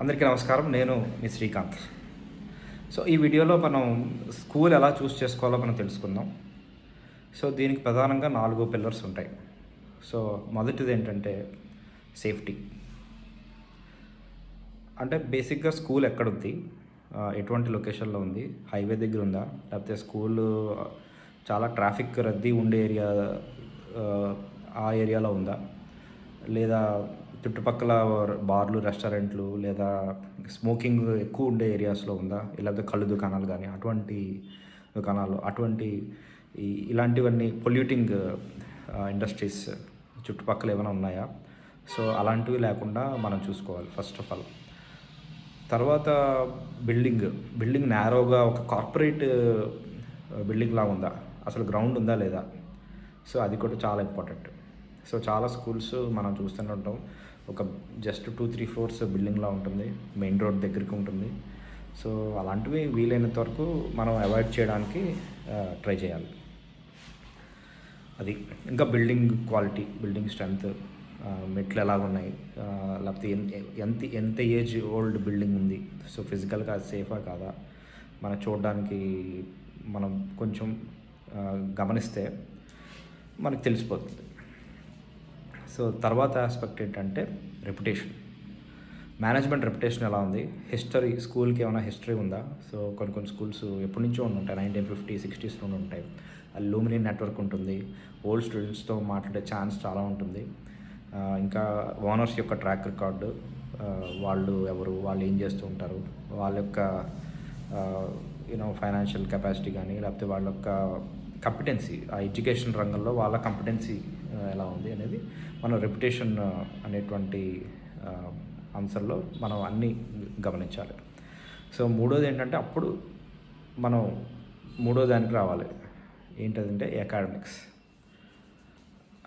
అందరికీ నమస్కారం. నేను మీ శ్రీకాంత్. సో ఈ వీడియోలో మనం స్కూల్ ఎలా చూస్ చేసుకోవాలో మనం తెలుసుకుందాం. సో దీనికి ప్రధానంగా 4 పిల్లర్స్ ఉంటాయి. సో మొదటిది ఏంటంటే సేఫ్టీ. అంటే బేసిక్గా స్కూల్ ఎక్కడుంది, ఎటువంటి లొకేషన్లో ఉంది, హైవే దగ్గర ఉందా, లేకపోతే స్కూల్ చాలా ట్రాఫిక్ రద్దీ ఉండే ఏరియా ఆ ఏరియాలో ఉందా, లేదా చుట్టుపక్కల బార్లు, రెస్టారెంట్లు లేదా స్మోకింగ్ ఎక్కువ ఉండే ఏరియాస్లో ఉందా, లేకపోతే కళ్ళు దుకాణాలు కానీ అటువంటి దుకాణాలు ఇలాంటివన్నీ పొల్యూటింగ్ ఇండస్ట్రీస్ చుట్టుపక్కల ఏమైనా ఉన్నాయా. సో అలాంటివి లేకుండా మనం చూసుకోవాలి ఫస్ట్ ఆఫ్ ఆల్. తర్వాత బిల్డింగ్ నేరోగా ఒక కార్పొరేట్ బిల్డింగ్లా ఉందా, అసలు గ్రౌండ్ ఉందా లేదా. సో అది కూడా చాలా ఇంపార్టెంట్. సో చాలా స్కూల్స్ మనం చూస్తూనే ఉంటాం, ఒక జస్ట్ 2-3 ఫ్లోర్స్ బిల్డింగ్లా ఉంటుంది, మెయిన్ రోడ్ దగ్గరికి ఉంటుంది. సో అలాంటివి వీలైనంత వరకు మనం అవాయిడ్ చేయడానికి ట్రై చేయాలి. అది ఇంకా బిల్డింగ్ క్వాలిటీ, బిల్డింగ్ స్ట్రెంత్, మెట్లు ఎలాగున్నాయి, లేకపోతే ఎంత ఏజ్ ఓల్డ్ బిల్డింగ్ ఉంది, సో ఫిజికల్గా అది సేఫా కాదా మనం చూడడానికి మనం కొంచెం గమనిస్తే మనకు తెలిసిపోతుంది. సో తర్వాత ఆస్పెక్ట్ ఏంటంటే రెప్యుటేషన్, మేనేజ్మెంట్ రెప్యుటేషన్ ఎలా ఉంది, హిస్టరీ, స్కూల్కి ఏమైనా హిస్టరీ ఉందా. సో కొన్ని స్కూల్స్ ఎప్పటి నుంచో ఉంటాయి, 1950s 60s ఉంటాయి. అల్యూమినీ నెట్వర్క్ ఉంటుంది, ఓల్డ్ స్టూడెంట్స్తో మాట్లాడే ఛాన్స్ చాలా ఉంటుంది. ఇంకా ఓనర్స్ యొక్క ట్రాక్ రికార్డు, వాళ్ళు ఎవరు, వాళ్ళు ఏం చేస్తూ ఉంటారు, వాళ్ళ యొక్క ఫైనాన్షియల్ కెపాసిటీ కానీ, లేకపోతే వాళ్ళ యొక్క కంపిటెన్సీ, ఆ ఎడ్యుకేషన్ రంగంలో వాళ్ళ కంపిటెన్సీ ఎలా ఉంది అనేది మనం రెప్యుటేషన్ అనేటువంటి అంశంలో మనం అన్నీ గమనించాలి. సో మూడోది ఏంటంటే అప్పుడు మనం మూడో దానికి రావాలి. ఏంటంటే అకాడమిక్స్,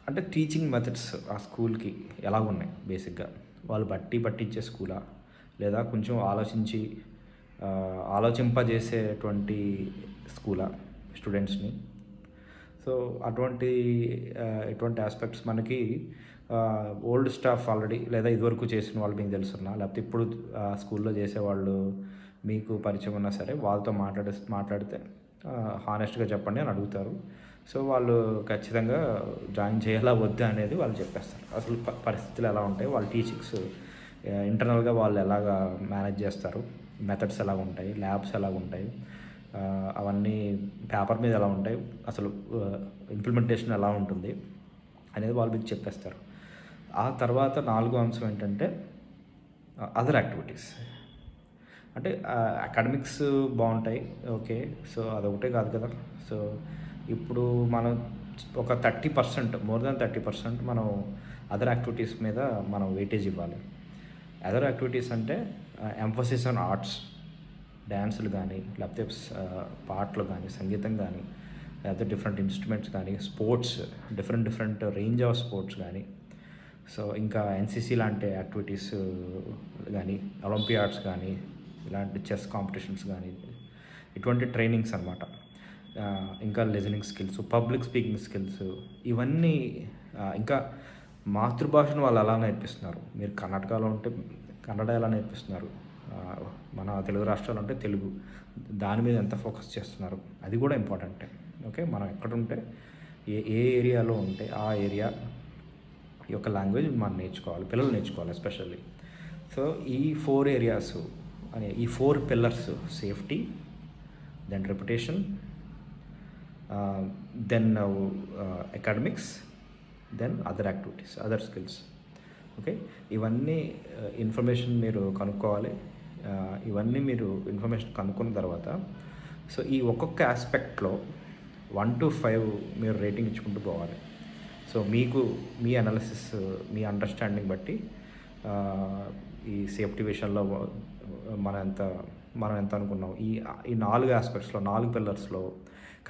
అంటే టీచింగ్ మెథడ్స్ ఆ స్కూల్కి ఎలా ఉన్నాయి, బేసిక్గా వాళ్ళు పట్టించే స్కూలా, లేదా కొంచెం ఆలోచింపజేసేటువంటి స్కూలా స్టూడెంట్స్ని. సో ఎటువంటి ఆస్పెక్ట్స్ మనకి ఓల్డ్ స్టాఫ్ ఆల్రెడీ, లేదా ఇదివరకు చేసిన వాళ్ళు మీకు తెలుసున్నా, లేకపోతే ఇప్పుడు స్కూల్లో చేసేవాళ్ళు మీకు పరిచయం ఉన్నా సరే వాళ్ళతో మాట్లాడితే హానెస్ట్గా చెప్పండి అని అడుగుతారు. సో వాళ్ళు ఖచ్చితంగా జాయిన్ చేయాలా వద్దా అనేది వాళ్ళు చెప్పేస్తారు. అసలు పరిస్థితులు ఎలా ఉంటాయి, వాళ్ళ టీచింగ్స్ ఇంటర్నల్గా వాళ్ళు ఎలాగా మేనేజ్ చేస్తారు, మెథడ్స్ ఎలా ఉంటాయి, ల్యాబ్స్ ఎలా ఉంటాయి, అవన్నీ పేపర్ మీద ఎలా ఉంటాయి, అసలు ఇంప్లిమెంటేషన్ ఎలా ఉంటుంది అనేది వాళ్ళు మీకు చెప్పేస్తారు. ఆ తర్వాత 4వ అంశం ఏంటంటే అదర్ యాక్టివిటీస్. అంటే అకాడమిక్స్ బాగుంటాయి, ఓకే. సో అదొకటే కాదు కదా. సో ఇప్పుడు మనం ఒక 30%, మోర్ దాన్ 30% మనం అదర్ యాక్టివిటీస్ మీద మనం వెయిటేజ్ ఇవ్వాలి. అదర్ యాక్టివిటీస్ అంటే ఎంఫసిస్ ఆన్ ఆర్ట్స్, డ్యాన్సులు కానీ, లేకపోతే పాటలు కానీ, సంగీతం కానీ, లేకపోతే డిఫరెంట్ ఇన్స్ట్రుమెంట్స్ కానీ, sports, different range of sports కానీ. సో ఇంకా ఎన్సిసి లాంటి యాక్టివిటీస్ కానీ, ఒలింపియాడ్స్ కానీ, ఇలాంటి చెస్ కాంపిటీషన్స్ కానీ, ఇటువంటి ట్రైనింగ్స్ అనమాట. ఇంకా listening skills, public speaking skills, ఇవన్నీ. ఇంకా మాతృభాషను వాళ్ళు ఎలా నేర్పిస్తున్నారు, మీరు కర్ణాటకలో ఉంటే కన్నడ ఎలా నేర్పిస్తున్నారు, మన తెలుగు రాష్ట్రాలు అంటే తెలుగు, దాని మీద ఎంత ఫోకస్ చేస్తున్నారు, అది కూడా ఇంపార్టెంటే. ఓకే, మనం ఎక్కడుంటే ఏ ఏరియాలో ఉంటే ఆ ఏరియా యొక్క లాంగ్వేజ్ మనం నేర్చుకోవాలి, పిల్లలు నేర్చుకోవాలి ఎస్పెషల్లీ. సో ఈ 4 ఏరియాస్ అనే ఈ 4 pillars, safety, then reputation, then academics, then other activities, other skills. Okay, ఇవన్నీ ఇన్ఫర్మేషన్ మీరు కనుక్కోవాలి. ఇవన్నీ మీరు ఇన్ఫర్మేషన్ కనుక్కున్న తర్వాత, సో ఈ ఒక్కొక్క ఆస్పెక్ట్లో 1 to 5 మీరు రేటింగ్ ఇచ్చుకుంటూ పోవాలి. సో మీ అనాలిసిస్, మీ అండర్స్టాండింగ్ బట్టి ఈ సేఫ్టీ విషయంలో మనం ఎంత అనుకున్నాం, ఈ 4 ఆస్పెక్ట్స్లో, 4 పిల్లర్స్లో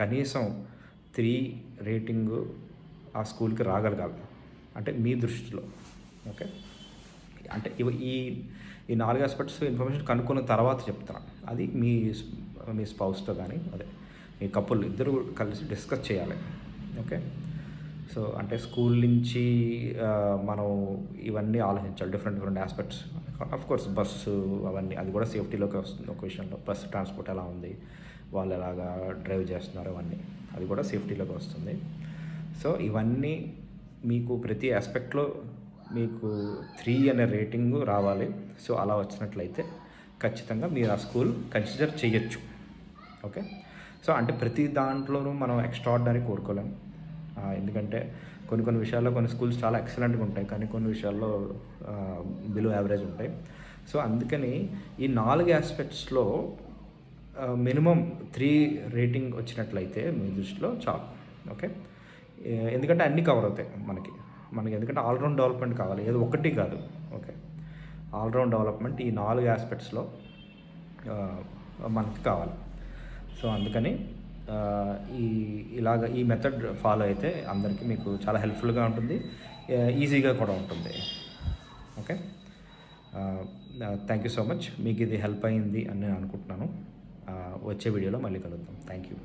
కనీసం 3 రేటింగ్ ఆ స్కూల్కి రాగలగాలి, అంటే మీ దృష్టిలో. ఓకే, అంటే ఈ 4 ఆస్పెక్ట్స్ ఇన్ఫర్మేషన్ కనుక్కున్న తర్వాత చెప్తాను. అది మీ స్పౌస్తో కానీ, అదే మీ కపుల్ ఇద్దరు కలిసి డిస్కస్ చేయాలి. ఓకే, సో అంటే స్కూల్ నుంచి మనం ఇవన్నీ ఆలోచించాలి, different aspects of course bus అవన్నీ అది కూడా సేఫ్టీలోకి వస్తుంది ఒక విషయంలో. బస్ ట్రాన్స్పోర్ట్ ఎలా ఉంది, వాళ్ళు ఎలాగా డ్రైవ్ చేస్తున్నారు, అవన్నీ అది కూడా సేఫ్టీలోకి వస్తుంది. సో ఇవన్నీ మీకు ప్రతి ఆస్పెక్ట్లో మీకు 3 అనే రేటింగ్ రావాలి. సో అలా వచ్చినట్లయితే ఖచ్చితంగా మీరు ఆ స్కూల్ కన్సిడర్ చేయొచ్చు. ఓకే. సో అంటే ప్రతి దాంట్లోనూ మనం ఎక్స్ట్రాడినరీ కోరుకోలేము. ఎందుకంటే కొన్ని విషయాల్లో కొన్ని స్కూల్స్ చాలా ఎక్సలెంట్గా ఉంటాయి, కానీ కొన్ని విషయాల్లో బిలో యావరేజ్ ఉంటాయి. సో అందుకని ఈ 4 ఆస్పెక్ట్స్లో మినిమం 3 రేటింగ్ వచ్చినట్లయితే మీ దృష్టిలో చాలు. ఓకే. ఎందుకంటే అన్నీ కవర్ అవుతాయి మనకి ఎందుకంటే ఆల్రౌండ్ డెవలప్మెంట్ కావాలి, ఏదో ఒకటి కాదు. ఓకే. ఆల్రౌండ్ డెవలప్మెంట్ ఈ 4 ఆస్పెక్ట్స్లో మనకి కావాలి. సో అందుకని ఈ మెథడ్ ఫాలో అయితే అందరికీ మీకు చాలా హెల్ప్ఫుల్గా ఉంటుంది, ఈజీగా కూడా ఉంటుంది. Okay. Thank you so much. మీకు ఇది హెల్ప్ అయింది అని నేను అనుకుంటున్నాను. వచ్చే వీడియోలో మళ్ళీ కలుద్దాం. Thank you.